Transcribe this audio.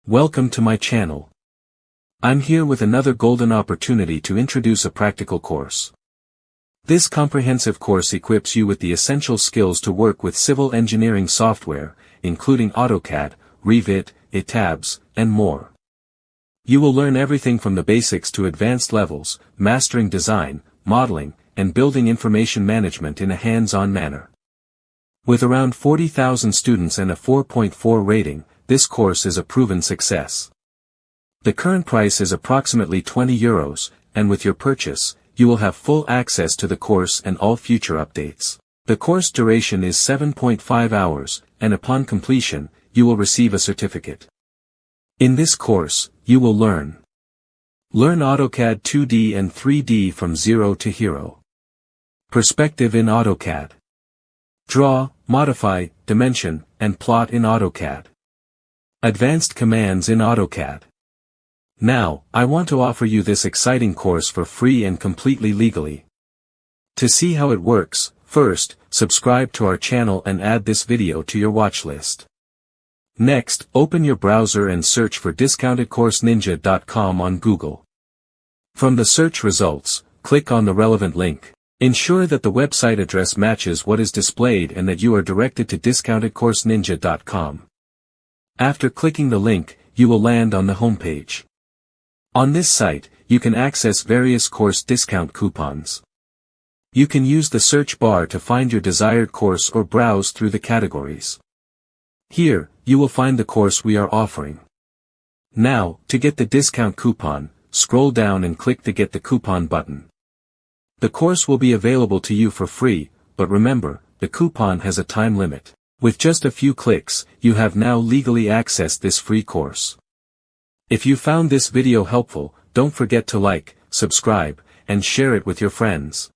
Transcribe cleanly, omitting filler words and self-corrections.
Welcome to my channel. I'm here with another golden opportunity to introduce a practical course. This comprehensive course equips you with the essential skills to work with civil engineering software, including AutoCAD, Revit, Etabs, and more. You will learn everything from the basics to advanced levels, mastering design, modeling, and building information management in a hands-on manner. With around 40,000 students and a 4.4 rating, this course is a proven success. The current price is approximately €20, and with your purchase, you will have full access to the course and all future updates. The course duration is 7.5 hours, and upon completion, you will receive a certificate. In this course, you will learn AutoCAD 2D and 3D from zero to hero. Perspective in AutoCAD. Draw, modify, dimension, and plot in AutoCAD. Advanced commands in AutoCAD. Now, I want to offer you this exciting course for free and completely legally. To see how it works, first, subscribe to our channel and add this video to your watch list. Next, open your browser and search for discountedcourseninja.com on Google. From the search results, click on the relevant link. Ensure that the website address matches what is displayed and that you are directed to discountedcourseninja.com. After clicking the link, you will land on the homepage. On this site, you can access various course discount coupons. You can use the search bar to find your desired course or browse through the categories. Here, you will find the course we are offering. Now, to get the discount coupon, scroll down and click the Get the Coupon button. The course will be available to you for free, but remember, the coupon has a time limit. With just a few clicks, you have now legally accessed this free course. If you found this video helpful, don't forget to like, subscribe, and share it with your friends.